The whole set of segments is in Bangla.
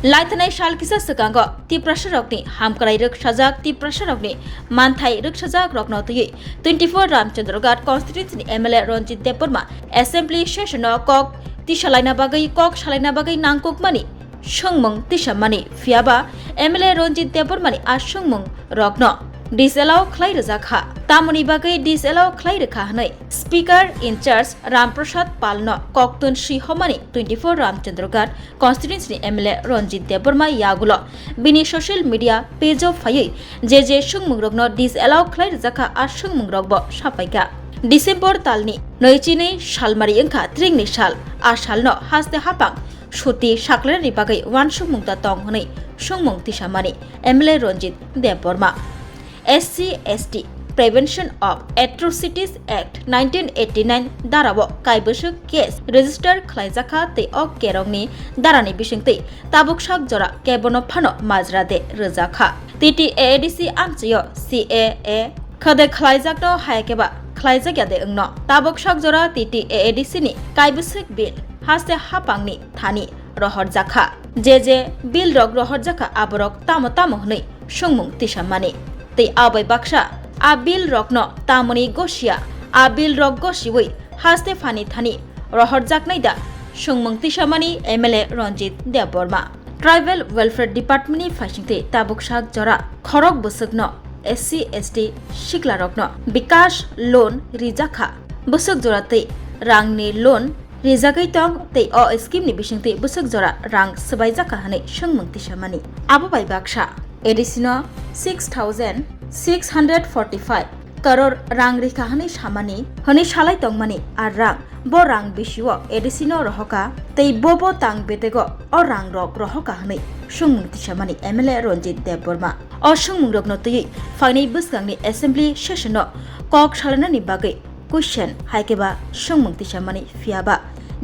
लाइथानाय साल किसा सकांग तिप्रासा रकनि हामकराय रक्षाजाक तिप्रासा रकनि मानथाय रक्षाजाक रकनो तुयै 24 Ramchandra Ghat constituency MLA Ranjit Debbarma assembly session कक तिसालायना बागै कक सालायना बागै नांगकक मानि संमंग तिसामानि फियाबा एमएलए रंजित देबबर्मानि आसंमंग रकनो डिसएलाव खलाय रजाखा तामुनि बागै डिसएलाव खलाय रखा हनै speaker in charge Ramprasad पालनो ककतुन श्रीहमानि 24 Ramchandra Ghat constituency MLA Ranjit Debbarma यागुलो बिनि सोशल मीडिया पेजो फायै जे संमंग रकनो डिसएलाव खलाय रजाखा आसंमंग रकबो सापायका डिसेम्बर तालनि 22 सालमारि अंखा त्रिंनि साल आ सालनो हास्ते हापां सती साकलारि बागै वान संमंगता तंग हनै संमंग तिसामानि MLA Ranjit Debbarma SC/ST Prevention of Atrocities Act 1989 दारावो कायबोसक केस रेजिस्टार खलायजाखा तै अ केरंनि दारानि बिसिंतै ताबुकसाक जरा केबनो फानो माजरादे रोजाखा TTAADC आमचियो CAA खदे खलायजाकनो हायकेबा खलायजाग्यादे अंनो ताबुकसाक जरा TTAADC नि कायबोसक बिल हास्ते हापांनि थानि रहरजाखा जे बिल रग रहरजाखा आबरक तामो तामो हनै संमुं तिसामानि तै आबै बाक्सा आ बिल रकनो तामनि गसिया आ बिल रक गसिवै हास्ते फानि थानि रहरजाकनायदा संमुं तिसामानि MLA Ranjit Debbarma tribal welfare डिपार्टमेंटनि फाइसिंतै ताबुकसाक जरा खरक बोसोकनो SC/ST सिक्ला रकनो विकास लोन रिजाखा बोसोक जरातै रांनि लोन रिजागै तं तै अ स्कीमनि बिसिंतै बोसोक जरा रां सबायजाखा हनै संमुं तिसामानि आबोबाय बाक्सा एडिसिनो 6,645 करोड़ रां रिखा हनै सामानि हनै सालाय तंमानि आ रां बो रां बिसिओ एडिसिनो रहका तै बो तां बेतेगो अ रां रक रहका हनै संमुं तिसामानि एमएलए रंजित देबबर्मा अ संमुं रकनो तयै फाइनै बोसगांनि एसेंब्ली सेशनो कक सालायनानि बागै क्वेश्चन हायकेबा संमुं तिसामानि फियाबा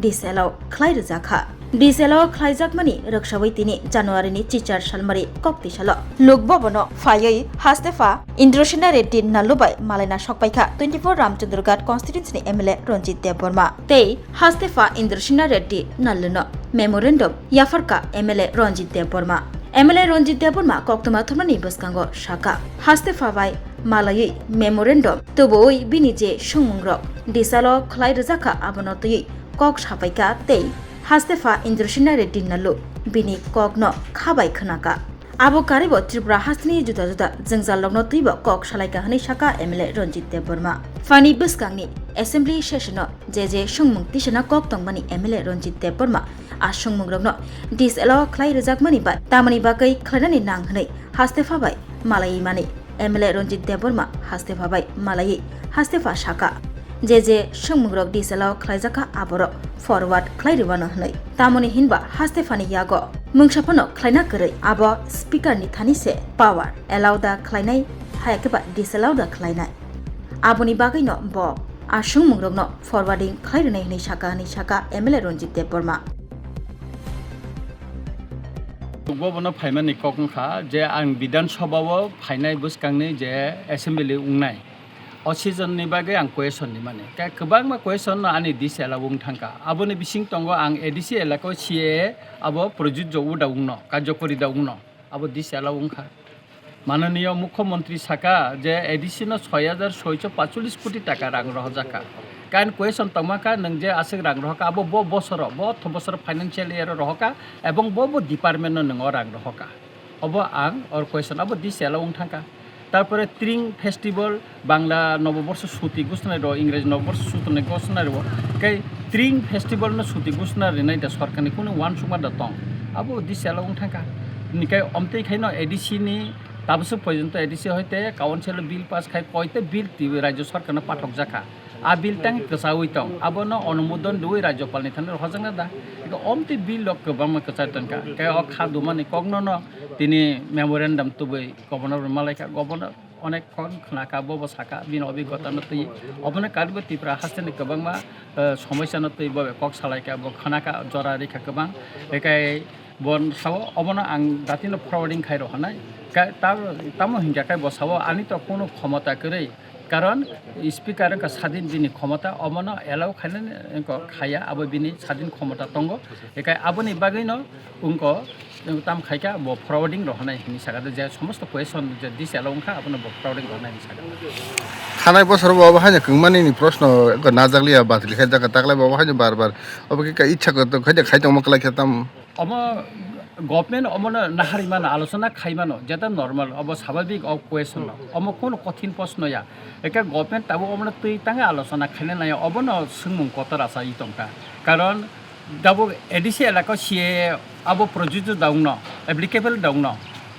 डिसेलाव खलाय रजाखा डिसेलाव खलायजाकमानि रक्षावै तिनि जानुवारिनि चिचार सालमारि कक्ति साल लोकभवनो फायै हास्तेफा इन्द्रसेना रेड्डी नालुबाय मालायना सकपायखा 24 रामचंद्र घाट कॉन्स्टिट्यूएंसी एमएलए रंजित देबबर्मा तै हास्तेफा इन्द्रसेना रेड्डी नालुनो मेमोरेंडम याफरका एमएलए रंजित देबबर्मा एमएलए रंजित देबबर्मा कक्तमा थमनानि बसकांगो साका हास्तेफाबाय मालायै मेमोरेंडम तबोय बिनि जे संमुंग्रक डिसेलाव खलाय रजाखा आबनो तयै कक सापायका तै हास्तेफा इन्द्रसेना रेड्डी नालु बिनि ककनो खाबाय खोनाका आबो कारिबो त्रिपुरा हास्तिनि जुदा जुदा जोंजाल लगनो तैबो कक सालायका हनै साका एमएलए रंजित देबबर्मा फानि बसकांनि एसेंब्ली सेशनो जे संमुं तिसाना कक तंमानि एमएलए रंजित देबबर्मा आ संमुं रगनो डिसएलाव खलाय रजाकमानि बा तामानि बागै खलायनानि नां हनै हास्तेफाबाय मालायै मानि एमएलए रंजित देबबर्मा हास्तेफाबाय मालायै हास्तेफा साका जे संमुंग्रक डिसेलाव खलायजाखा आबरो फरवार्ड खलायरिवानो हनै तामनि हिनबा हास्तेफानि यागो मुंसाफनो खलायना गरै आबो स्पीकारनि थानिसे पावर एलाउदा खलायनाय हायाकेबा डिसेलाउदा खलायनाय आबोनि बागैनो ब आ संमुंग्रकनो फरवार्डिं खलायरनाय हनै साका एमएलए रंजित देबबर्मा लोकभवनो फायमानि ककंखा जे आं विधानसभाव फायनाय बसकांनि जे एसेम्बली उंनाय अक्सिजेननि बागै आं कुवेशननि माने गोबां मा कुवेशन आंनि डिसेलाव बुंनो थांखा आबोनि बिसिं दंगो आं एडिसि एलाकायाव CAA आबो प्रजुज्य उदा उंनो कार्यकरी दा उंनो आबो डिसेलाव उंखा माननीय मुख्यमंत्री साका जे एडिसिनो 6,645 कोटी टाका रां रहजाखा कान कुवेशन तमाका नों जे आसिक रां रहका आबो बो बोसोर फाइनेंशियल इयर रहका एवं बो डिपार्टमेंट नों रां रहका अबो आं और कुवेशन आबो डिसेलाव उंनो थांखा तारपरे त्रिंग फेस्टिवल बांला नवबर्ष छुट्टी घोषणा रो इंग्रेजी नवबर्ष छुट्टी घोषणा रो कई त्रिंग फेस्टिवल न छुट्टी घोषणा रिनाय दा सरकारनि कुनो वान सुमा दा तंग आबो दिसेला उंथांका निकाय अमते खायनो एडिसि नि ताबसो पर्यन्त एडिसि होते काउन्सिल बिल पास खाय कयते बिल ति राज्य सरकारनो पाठक जाखा आ बिल तांग कसावै तंग आबोनो अनुमोदन दुई राज्यपालनि थाने हजंगा दा अमते बिल लक गोबां कसायतनका काय अखा दुमानि कगननो तिनि मेमोरेंडम तुबै गवर्नर मालायका गवर्नर अनेक खनाका बबो साका बिन अभिज्ञता नतै अबने कारिबो तिप्रा हास्तेनि गोबां मा समस्या नतै बबे कक सालायका ब खनाका जरा रेखा गोबां एकाय बन साव अबनो आं दातिनो फरवार्डिं खायरो हनाय ताम हिंगा काय बसाव आनि त कोनो क्षमता करै কারণ স্পিকার স্বাধীন যিনি ক্ষমতা অমন এলাও খাইলেন খাইয়া আবো বিনি স্বাধীন ক্ষমতা দङ এখানে আবনি বাগৈনো উঙ্ক তাম খাইকা ব ফরওয়ার্ডিং রহনাই হিনি সাগাতে যে সমস্ত কোয়েশন যে দিস এলাও উঙ্কা আবনো ব ফরওয়ার্ডিং রহনাই হিনি সাগাতে থানায় বছর বাবা হাজার কমানি প্রশ্ন নাজাগলিয়া বাতিল খাই জায়গা তাকলাই বাবা হাজার বারবার অবকে ইচ্ছা করতো খাইতে খাইতে অমকলাই খেতাম অম গভর্নমেন্ট অমন নাহারিমান আলোচনা খাইমানো যেটা নর্মাল অব স্বাভাবিক অ কোয়েশন অম কোন কঠিন প্রশ্নয়া একা গভর্নমেন্ট তাবো অমন তুই তাঙে আলোচনা খাইলে নাই অবন সুমুং কতর আশা ইতংকা কারণ দাবো এডিসি এলাকা সিয়ে আবো প্রযোজ্য দাউন এপ্লিকেবল দাউন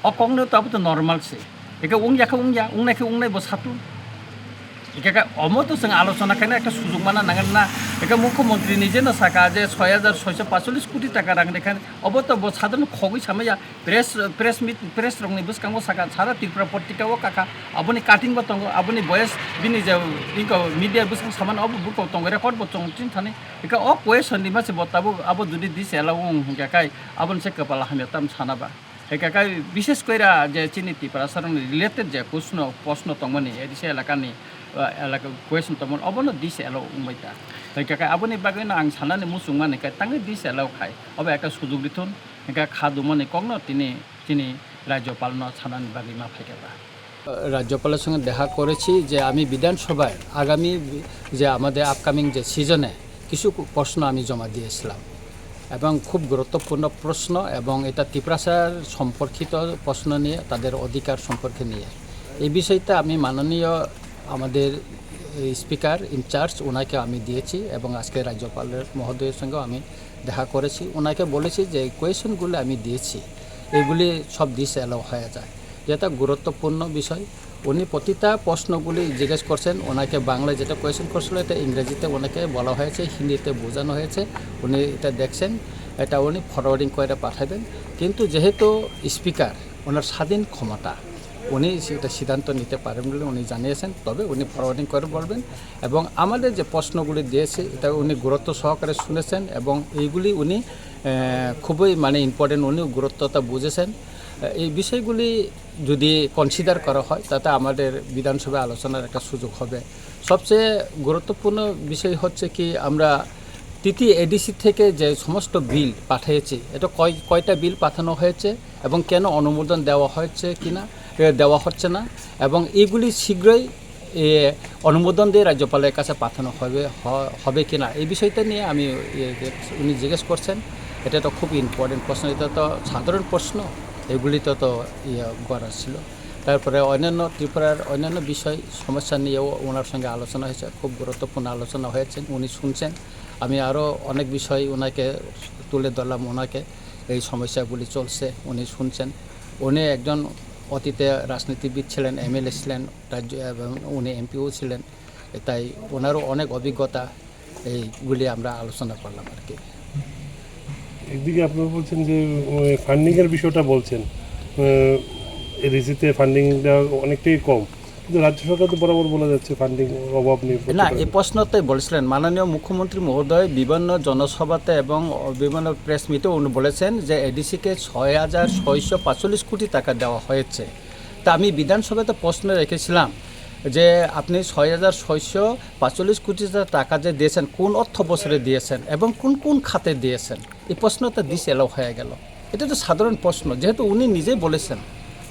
অকংনো তাবো তো নর্মাল সে একা উংয়াকে উংয়া উংনাইকে উংনাই বসাতু একা অমতো जों আলোচনা খাইনা একটা সুযোগ মানা নাগেন না একা মুখ্যমন্ত্রী নিজে না সাকা যে 6645 কোটি টাকা রাং দেখান অবত সাধারণ খগই সামাইয়া প্রেস রংনি বুসকাঙ্গো সাকা সারা ত্রিপুরা পত্রিকাও কাকা আপনি কাটিং বা তঙ্গ আপনি বয়স বিনি যে ইনকো মিডিয়া বুসকাং সামান অব বুকো তঙ্গ রেকর্ড বচং চিন থানে একা অ কোয়েশন नि मासे बताबो আবো যদি দিছে এলাও কাকাই আপন সে কপালা হামে তাম সানাবা কাকাই বিশেষ কইরা যে চিনি ত্রিপুরা সারং রিলেটেড যে প্রশ্ন তঙ্গনি এদিছে এলাকানি এলাকা কোয়েশন তমন অবনো দিছে এলাও উমাইতা তাই কাকা আপনি বাগৈনো আং সানানি মুসুং মানে কাই তাঙ্গে দিছে এলাও খাই অবে একটা সুযোগ দিথুন একা খাদুমনে কগ্ন তিনি রাজ্যপাল ন সানানি বাগৈ মা ফাইকাবা রাজ্যপালের সঙ্গে দেখা করেছি যে আমি বিধানসভায় আগামী যে আমাদের আপকামিং যে সিজনে কিছু প্রশ্ন আমি জমা দিয়েছিলাম এবং খুব গুরুত্বপূর্ণ প্রশ্ন এবং এটা ত্রিপুরার সম্পর্কিত প্রশ্ন নিয়ে তাদের অধিকার সম্পর্কে নিয়ে এই বিষয়টা আমি মাননীয় আমাদের স্পিকার ইনচার্জ ওনাকে আমি দিয়েছি এবং আজকে রাজ্যপালের মহোদয়ের সঙ্গেও আমি দেখা করেছি ওনাকে বলেছি যে কোয়েশনগুলো আমি দিয়েছি এগুলি সব দিস এলাও হয়ে যায় যেটা গুরুত্বপূর্ণ বিষয় উনি প্রতিটা প্রশ্নগুলি জিজ্ঞেস করছেন ওনাকে বাংলায় যেটা কোয়েশন করছিল এটা ইংরেজিতে ওনাকে বলা হয়েছে হিন্দিতে বোঝানো হয়েছে উনি এটা দেখছেন এটা উনি ফরওয়ার্ডিং করে পাঠাবেন কিন্তু যেহেতু স্পিকার ওনার স্বাধীন ক্ষমতা উনি সেটা সিদ্ধান্ত নিতে পারেন বলে উনি জানিয়েছেন তবে উনি ফরওয়ার্ডিং করে বলবেন এবং আমাদের যে প্রশ্নগুলি দিয়েছে এটা উনি গুরুত্ব সহকারে শুনেছেন এবং এইগুলি উনি খুবই মানে ইম্পর্টেন্ট উনি গুরুত্বটা বুঝেছেন এই বিষয়গুলি যদি কনসিডার করা হয় তাতে আমাদের বিধানসভায় আলোচনার একটা সুযোগ হবে সবচেয়ে গুরুত্বপূর্ণ বিষয় হচ্ছে কি আমরা তৃতীয় এডিসি থেকে যে সমস্ত বিল পাঠিয়েছি এটা কয়টা বিল পাঠানো হয়েছে এবং কেন অনুমোদন দেওয়া হচ্ছে না এবং এগুলি শীঘ্রই অনুমোদন দিয়ে রাজ্যপালের কাছে পাঠানো হবে কিনা এই বিষয়টা নিয়ে আমি উনি জিজ্ঞেস করছেন এটা তো খুব ইম্পর্টেন্ট প্রশ্ন এটা তো সাধারণ প্রশ্ন এগুলিতে তো করার ছিল তারপরে অন্যান্য ত্রিপুরার অন্যান্য বিষয় সমস্যা নিয়েও ওনার সঙ্গে আলোচনা হয়েছে খুব গুরুত্বপূর্ণ আলোচনা হয়েছে উনি শুনছেন আমি আরও অনেক বিষয় ওনাকে তুলে ধরলাম ওনাকে এই সমস্যাগুলি চলছে উনি শুনছেন উনি একজন অতীতে রাজনীতিবিদ ছিলেন এমএলএ ছিলেন রাজ্য এবং উনি এমপিও ছিলেন তাই ওনারও অনেক অভিজ্ঞতা এইগুলি আমরা আলোচনা করলাম আর কি একদিকে আপনারা বলছেন যে ফান্ডিংয়ের বিষয়টা বলছেন এডিসিতে ফান্ডিংটা অনেকটাই কম কিন্তু রাজ্য সরকার তো বরাবর বলা যাচ্ছে ফান্ডিং অভাব নেই না এই প্রশ্নটাই বলেছিলেন মাননীয় মুখ্যমন্ত্রী মহোদয় বিভিন্ন জনসভাতে এবং বিভিন্ন প্রেস মিটেও উনি বলেছেন যে এডিসিকে 6645 কোটি টাকা দেওয়া হয়েছে তা আমি বিধানসভাতে প্রশ্ন রেখেছিলাম যে আপনি 6645 কোটি টাকা যে দিয়েছেন কোন অর্থ বছরে দিয়েছেন এবং কোন খাতে দিয়েছেন এই প্রশ্নটা দিস এলাও হয়ে গেল এটা তো সাধারণ প্রশ্ন যেহেতু উনি নিজেই বলেছেন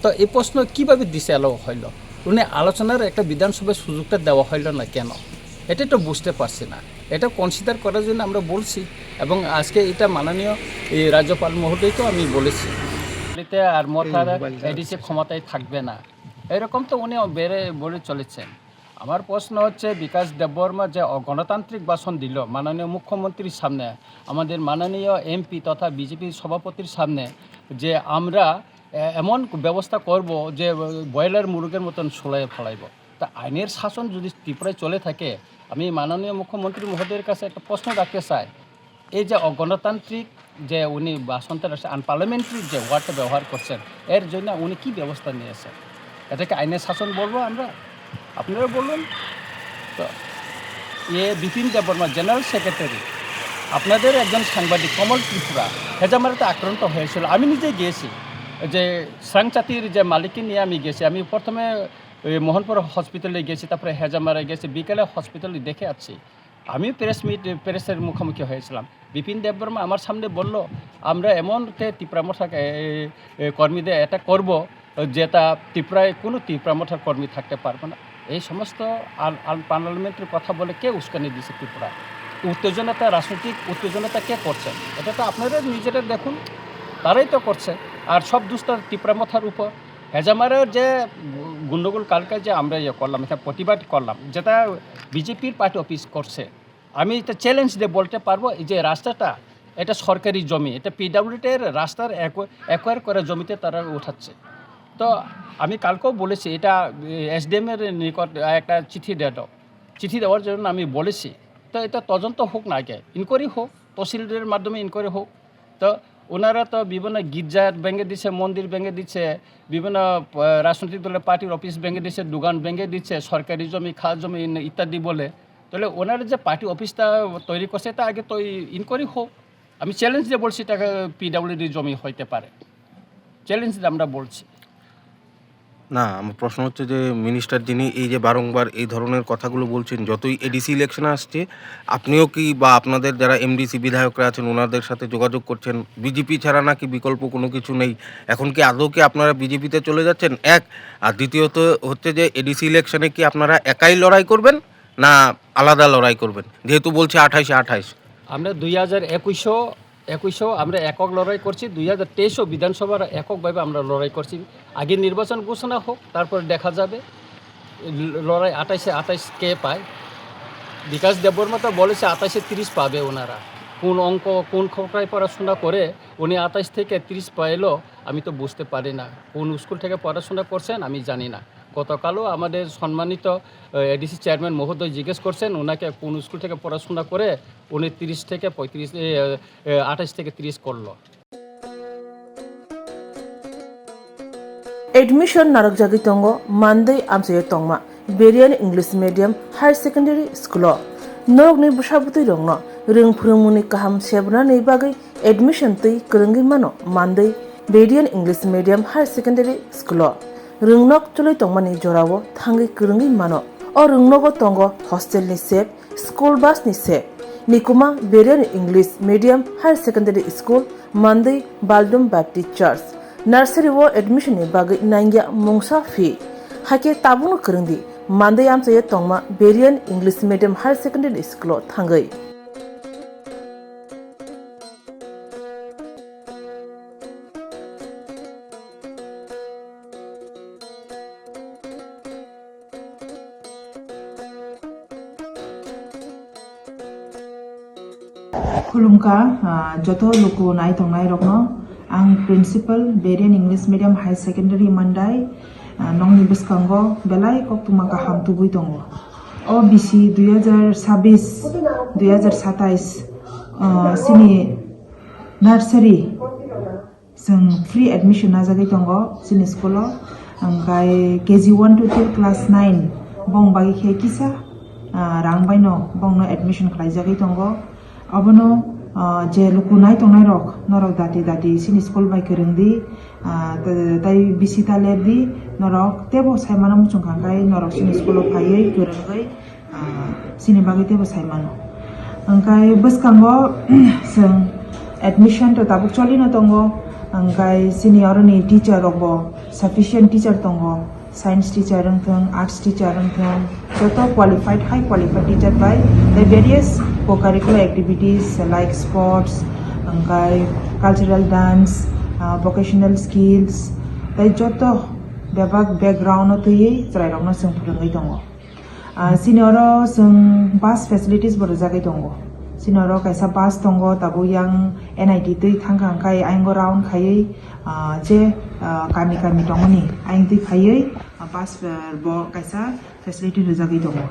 তো এই প্রশ্ন কীভাবে দিস এলাও হইল উনি আলোচনার একটা বিধানসভার সুযোগটা দেওয়া হইল না কেন এটা তো বুঝতে পারছি না এটা কনসিডার করার জন্য আমরা বলছি এবং আজকে এটা মাননীয় এই রাজ্যপাল মহোদয়কেও আমি বলেছি আর মোটার এডিসি ক্ষমতায় থাকবে না এরকম তো উনি বলে চলেছেন আমার প্রশ্ন হচ্ছে বিকাশ দেববর্মা যে গণতান্ত্রিক ভাষণ দিল মাননীয় মুখ্যমন্ত্রীর সামনে আমাদের মাননীয় এমপি তথা বিজেপির সভাপতির সামনে যে আমরা এমন ব্যবস্থা করব যে ব্রয়লার মুরগের মতন সোলায় ফেলাইব তা আইনের শাসন যদি ত্রিপুরায় চলে থাকে আমি মাননীয় মুখ্যমন্ত্রী মহোদয়ের কাছে একটা প্রশ্ন রাখতে চাই এই যে অগণতান্ত্রিক যে উনি ভাষণটা আনপার্লামেন্টারি যে ওয়ার্ডটা ব্যবহার করছেন এর জন্য উনি কী ব্যবস্থা নিয়েছেন এটাকে আইনের শাসন বলবো আমরা আপনারা বলুন তো বিপিন দেববর্মা জেনারেল সেক্রেটারি আপনাদের একজন সাংবাদিক কমল ত্রিপুরা হেজামারাতে আক্রান্ত হয়েছিল আমি নিজে গিয়েছি যে সাংচাতির যে মালিককে নিয়ে আমি গেছি আমি প্রথমে ওই মোহনপুর হসপিটালে গেছি, তারপরে হেজামারা গেছি, বিকেলে হসপিটালে দেখে আসছি। আমি প্রেসের মুখোমুখি হয়েছিলাম। বিপিন দেববর্মা আমার সামনে বলল, আমরা এমনকে ত্রিপুরামঠার কর্মীদের এটা করব যেটা ত্রিপুরায় কোনো ত্রিপুরামঠার কর্মী থাকতে পারবে না। এই সমস্ত পার্লামেন্টের কথা বলে কে উস্কানি দিছে ত্রিপুরা? উত্তেজনাটা, রাজনৈতিক উত্তেজনাটা কে করছে? এটা তো আপনারা নিজেরা দেখুন, তারাই তো করছে। আর সব দুষ্টা ত্রিপুরামঠার উপর। হেজামারের যে গণ্ডগোল কালকে যে আমরা করলাম, এটা প্রতিবাদ করলাম, যেটা বিজেপির পার্টি অফিস করছে, আমি এটা চ্যালেঞ্জ দিয়ে বলতে পারবো যে রাস্তাটা এটা সরকারি জমি, এটা পিডাব্লিউডির রাস্তার অ্যাকোয়ার করা জমিতে তারা উঠাচ্ছে। তো আমি কালকেও বলেছি, এটা এসডিএমের নিকট একটা চিঠি দেওয়ার জন্য আমি বলেছি। তো এটা তদন্ত হোক না, আগে ইনকোয়ারি হোক, তহসিলদের মাধ্যমে ইনকোয়ারি হোক। তো ওনারা তো বিভিন্ন গির্জার ভেঙে দিচ্ছে, মন্দির ভেঙে দিচ্ছে, বিভিন্ন রাজনৈতিক দলের পার্টির অফিস ভেঙে দিচ্ছে, দোকান ভেঙে দিচ্ছে, সরকারি জমি, খাস জমি ইত্যাদি বলে। তাহলে ওনারা যে পার্টি অফিসটা তৈরি করছে, এটা আগে তো ইনকোয়ারি হোক। আমি চ্যালেঞ্জ দিয়ে বলছি, টাকা পিডাব্লিউডি জমি হইতে পারে, চ্যালেঞ্জ দিয়ে আমরা বলছি। না, আমার প্রশ্ন হচ্ছে যে মিনিস্টার যিনি এই যে বারংবার এই ধরনের কথাগুলো বলছেন, যতই এডিসি ইলেকশন আসছে, আপনিও কি বা আপনাদের যারা এমডিসি বিধায়করা আছেন ওনাদের সাথে যোগাযোগ করছেন? বিজেপি ছাড়া নাকি বিকল্প কোনো কিছু নেই? এখন কি আদৌ কি আপনারা বিজেপিতে চলে যাচ্ছেন? এক, আর দ্বিতীয়ত হচ্ছে যে এডিসি ইলেকশনে কি আপনারা একাই লড়াই করবেন না আলাদা লড়াই করবেন? যেহেতু বলছে 28-28। আমরা 2021 আমরা একক লড়াই করছি, 2023 বিধানসভার এককভাবে আমরা লড়াই করছি। আগে নির্বাচন ঘোষণা হোক, তারপর দেখা যাবে লড়াই 28 কে পায়। বিকাশ দেববর্মা তো বলেছে 28-30 পাবে ওনারা। কোন অঙ্ক, কোন খোকায় পড়াশোনা করে উনি 28 থেকে 30 পাইলো আমি তো বুঝতে পারি না। কোন স্কুল থেকে পড়াশোনা করছেন আমি জানি না। গতকালও আমাদের সম্মানিত এডিসি চেয়ারম্যান মহোদয় জিজ্ঞেস করছেন ওনাকে কোন স্কুল থেকে পড়াশোনা করে উনি 28 থেকে 30 করলো। एडमिशन नारक जागी तंगो मानदै आमसे तंगमा Berian English medium higher secondary school नरक नि बुसाबुतै रंगनो रों फोरोंमुनि काहाम सेबना नै बागै एडमिशन तै करंगि मानो मानदै Berian English medium higher secondary school रोंनक चलै तंगमानि जरावो थांगै करंगि मानो अ रोंनगो तंगो हॉस्टेल नि सेब स्कूल बस नि सेब निकुमा Berian English medium higher secondary school मानदै बालडुम बैप्टिस्ट चर्च नर्सरी वो एडमिशन नि बागै नांगिया मुंगसा फी हाके ताबुनो करंदी मानदै आमसे तंगमा Berian English medium higher secondary school थांगै खुलुमका जतो लोको नाय तंगनाय रखनो आं principal Berian English medium higher secondary मंडाई नंगनि बसकांगो बेलाय कक्तुमा गाहाम तुबुय दंगो ओ बिसि 2026-2027 सिनि नर्सरी जों फ्री एडमिशन नाजागै दंगो सिनि स्कुलाव ओमफ्राय केजि 1 to 2 क्लास 9 बं बागै खेकिसा रांबायनो बंनो एडमिशन खालायजागै दंगो अबनो जे लुकुनाय तंनाय रक नरक दाति दाति सिनि स्कुल बाय करंदी ताय बिसिता लेबि नरक तेबो सायमाना मुचुंखांगाय नरक सिनि स्कुलाव फायै करंगै सिनि बागै तेबो सायमानो ओंखाय बसकांगो जों एडमिशन तो ताबुक चलिनो दंगो ओंखाय सिनि अरनि टीचर रकबो सफिशिएंट टीचर दंगो साइंस टीचर रंथों आर्ट्स टीचर रंथों जतो क्वालिफाइड हाई क्वालिफाइड टीचर बाय the various co-curricular activities like sports, cultural dance, vocational skills tai joto bebak background to ye trai rokno sung phurungai dongo sinoro sung bus facilities bo jagai dongo sinoro kaisa bus dongo tabu yang NIT tui thangkhangkai aingo round khayei je kami kami dongoni aing tui khayei bus bo kaisa facility jagai dongo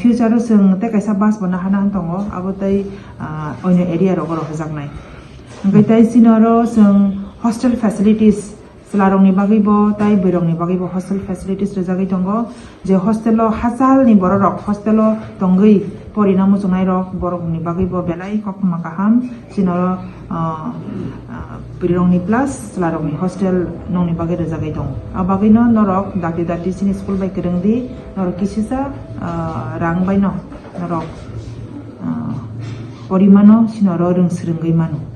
future जों ते कायसा बास बना हाना दंगो आबो तै ओइनो एरिया रगो रजागनाय ओमफ्राय तै सिनरो जों हस्टेल फेसिलिटीज सलारंनि बागैबो तै बैरंनि बागैबो हस्टेल फेसिलिटीज रजागै दंगो जे हस्टेलो हाजालनि बर रक हस्टेलो दंगै porina musungai rok borokni bagui bo belai kokma kaham sinoro birongni plus larokni hostel nongni bagui rejagai dong abagui no norok dati sini school bai kerengdi norok kisisa rang bai no norok porimano sinoro rungsrenggai mano